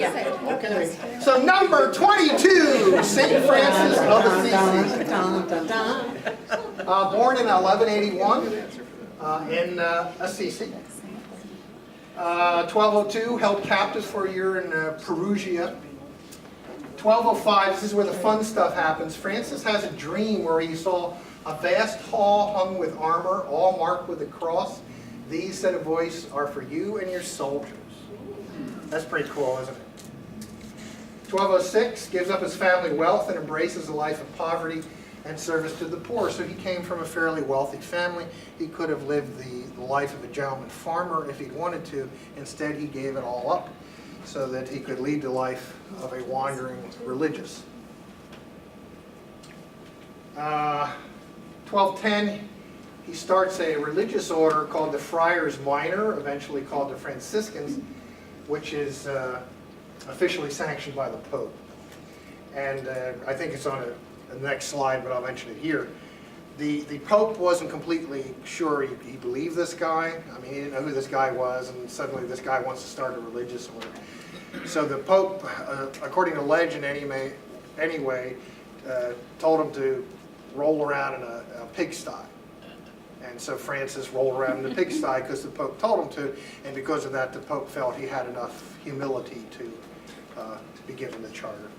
Okay. So number 22, St. Francis of Assisi. Born in 1181 in Assisi. 1202, held captive for a year in Perugia. 1205, this is where the fun stuff happens. Francis has a dream where he saw a vast hall hung with armor, all marked with a cross. These, said a voice, are for you and your soldiers. That's pretty cool, isn't it? 1206, gives up his family wealth and embraces a life of poverty and service to the poor. So he came from a fairly wealthy family. He could have lived the life of a gentleman farmer if he'd wanted to. Instead, he gave it all up so that he could lead the life of a wandering religious. 1210, he starts a religious order called the Friars Minor, eventually called the Franciscans, which is officially sanctioned by the Pope. And I think it's on the next slide, but I'll mention it here. The Pope wasn't completely sure he believed this guy. I mean, he didn't know who this guy was, and suddenly this guy wants to start a religious order. So the Pope, according to legend anyway, told him to roll around in a pigsty. And so Francis rolled around in the pigsty because the Pope told him to, and because of that the Pope felt he had enough humility to be given the charter.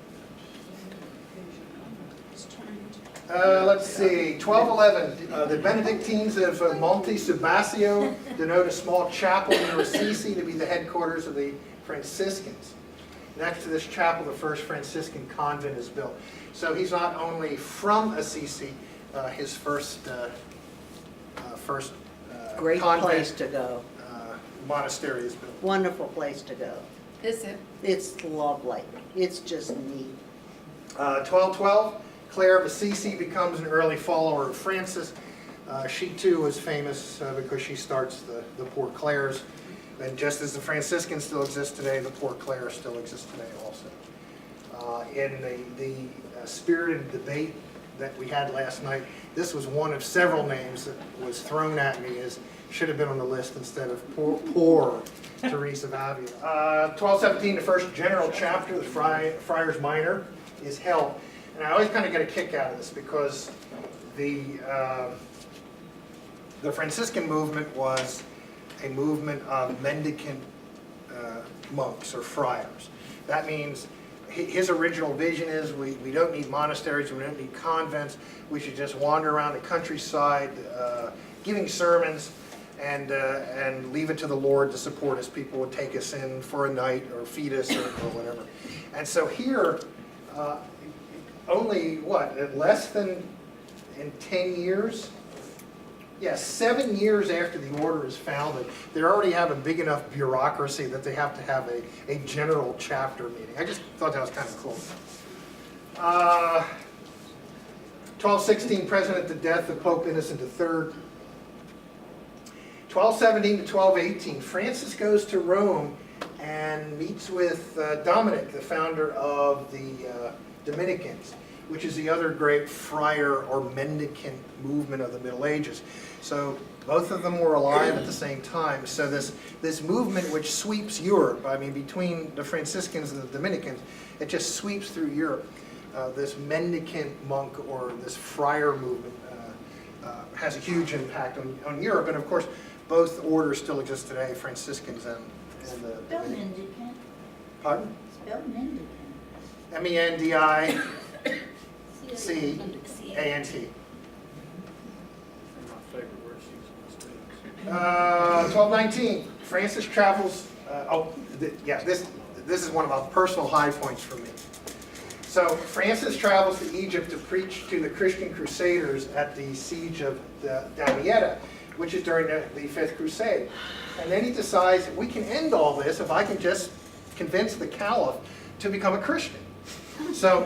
Let's see, 1211, the Benedictines of Monte Subasio denote a small chapel near Assisi to be the headquarters of the Franciscans. Next to this chapel, the first Franciscan convent is built. So he's not only from Assisi, his first great convent, place to go. Monastery is built. Wonderful place to go. Is it? It's lovely. It's just neat. 1212, Clare of Assisi becomes an early follower of Francis. She too was famous because she starts the Poor Clares. And just as the Franciscans still exist today, the Poor Clares still exist today also. In the spirited debate that we had last night, this was one of several names that was thrown at me as should have been on the list instead of poor Teresa of Avila. 1217, the first general chapter, the Friars Minor, is held. And I always kind of get a kick out of this because the Franciscan movement was a movement of mendicant monks or friars. That means his original vision is we don't need monasteries, we don't need convents, we should just wander around the countryside giving sermons and leave it to the Lord to support us. People would take us in for a night or feed us or whatever. And so here, only less than in 10 years? Yes, 7 years after the order is founded, they already have a big enough bureaucracy that they have to have a general chapter meeting. I just thought that was kind of cool. 1216, present at the death of Pope Innocent III. 1217 to 1218, Francis goes to Rome and meets with Dominic, the founder of the Dominicans, which is the other great friar or mendicant movement of the Middle Ages. So both of them were alive at the same time. So this movement which sweeps Europe, I mean between the Franciscans and the Dominicans, it just sweeps through Europe. This mendicant monk or this friar movement has a huge impact on Europe. And of course, both orders still exist today, Franciscans and the Spell mendicant. Pardon? Spell mendicant. M-E-N-D-I-C-A-N-T. 1219, Francis travels, this is one of my personal high points for me. So Francis travels to Egypt to preach to the Christian Crusaders at the siege of Damietta, which is during the Fifth Crusade. And then he decides, we can end all this if I can just convince the Caliph to become a Christian. So,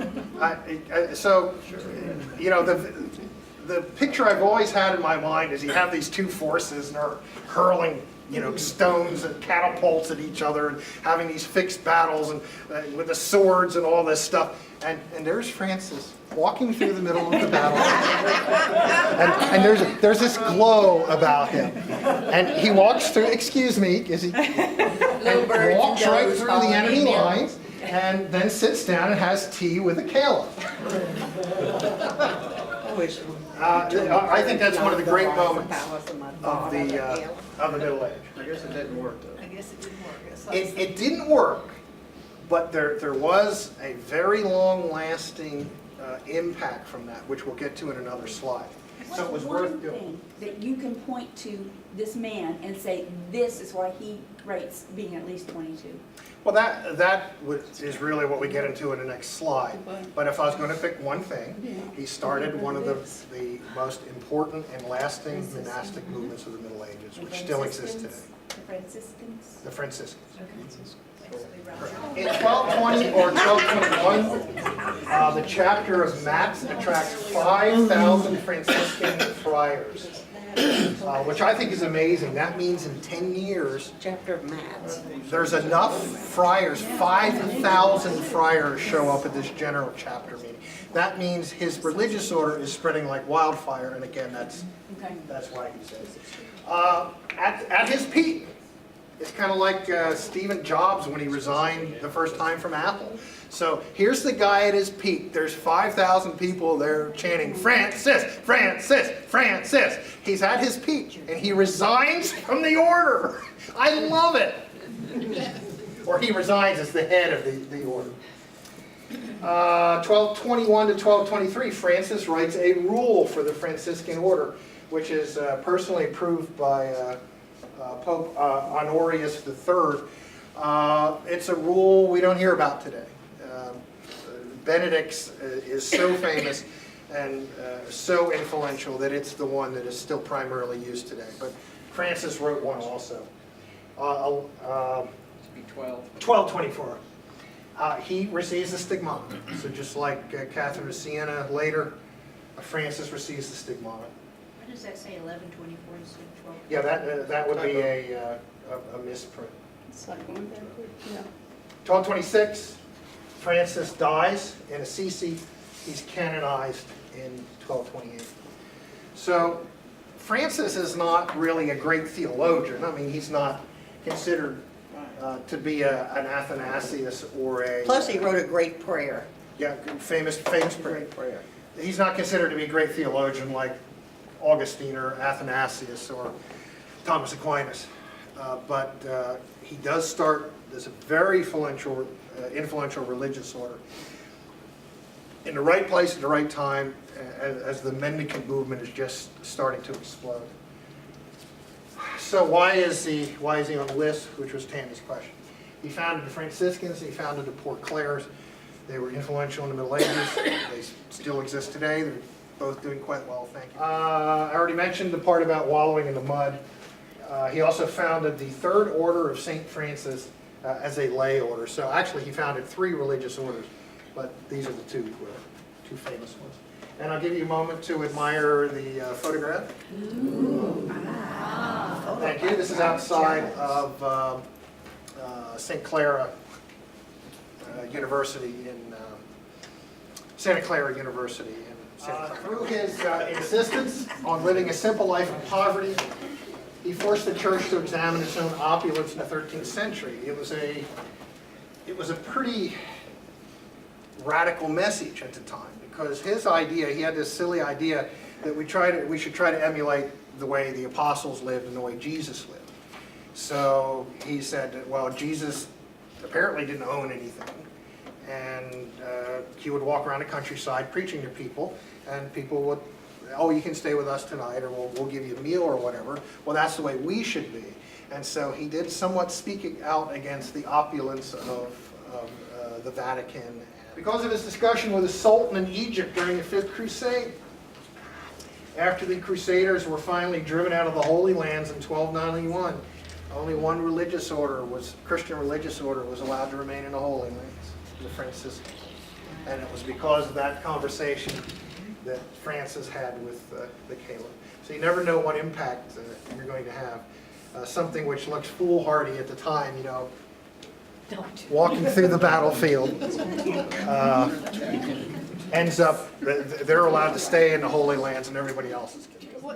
you know, the picture I've always had in my mind is you have these two forces and they're hurling, you know, stones and catapults at each other and having these fixed battles and with the swords and all this stuff. And there's Francis walking through the middle of the battle. And there's this glow about him. And he walks through, excuse me, and walks right through the enemy lines. and then sits down and has tea with a caliph. I think that's one of the great moments of the Middle Age. I guess it didn't work though. I guess it didn't work. It didn't work, but there was a very long-lasting impact from that, which we'll get to in another slide. So it was worth One doing. thing that you can point to this man and say, this is why he rates being at least 22. Well, that is really what we get into in the next slide. But if I was going to pick one thing, he started one of the most important and lasting monastic movements of the Middle Ages, which still exists today. The Franciscans? The Franciscans. Okay. In 1220 or 1221, the chapter of Metz attracts 5,000 Franciscan friars, which I think is amazing. That means in 10 years, Chapter of Matt's. there's enough friars, 5,000 friars show up at this general chapter meeting. That means his religious order is spreading like wildfire, and again, that's why he says it. At his peak, it's kind of like Steve Jobs when he resigned the first time from Apple. So here's the guy at his peak. There's 5,000 people there chanting, Francis, Francis, Francis. He's at his peak, and he resigns from the order. I love it. Or he resigns as the head of the order. 1221 to 1223, Francis writes a rule for the Franciscan order, which is personally approved by Pope Honorius III. It's a rule we don't hear about today. Benedict's is so famous and so influential that it's the one that is still primarily used today. But Francis wrote one also. 1224. He receives the stigmata. So just like Catherine of Siena later, Francis receives the stigmata. What does that say, 1124 instead of 12? Yeah, that would be a misprint. It's like going backward, yeah. 1226, Francis dies in Assisi. He's canonized in 1228. So Francis is not really a great theologian. I mean, he's not considered to be an Athanasius or a... Plus, he wrote a great prayer. Yeah, famous prayer. Great prayer. He's not considered to be a great theologian like Augustine or Athanasius or Thomas Aquinas. But he does start this very influential religious order in the right place at the right time as the mendicant movement is just starting to explode. So why is he on the list, which was Tammy's question? He founded the Franciscans, he founded the Poor Clares. They were influential in the Middle Ages. They still exist today. They're both doing quite well, thank you. I already mentioned the part about wallowing in the mud. He also founded the Third Order of St. Francis as a lay order. So actually he founded 3 religious orders, but these are the two famous ones. And I'll give you a moment to admire the photograph. Thank you. This is outside of St. Clara University in Santa Clara University in Santa Clara. Through his insistence on living a simple life of poverty, he forced the church to examine its own opulence in the 13th century. It was a pretty radical message at the time, because his idea, he had this silly idea that we should try to emulate the way the apostles lived and the way Jesus lived. So he said that, well, Jesus apparently didn't own anything, and he would walk around the countryside preaching to people, and people would, oh, you can stay with us tonight, or we'll give you a meal or whatever. Well, that's the way we should be. And so he did somewhat speaking out against the opulence of the Vatican. Because of his discussion with the Sultan in Egypt during the 5th Crusade, after the Crusaders were finally driven out of the Holy Lands in 1291, only one Christian religious order was allowed to remain in the Holy Lands, the Franciscans. And it was because of that conversation that Francis had with the caliph. So you never know what impact you're going to have. Something which looks foolhardy at the time, you know, walking through the battlefield, ends up, they're allowed to stay in the Holy Lands and everybody else is killed.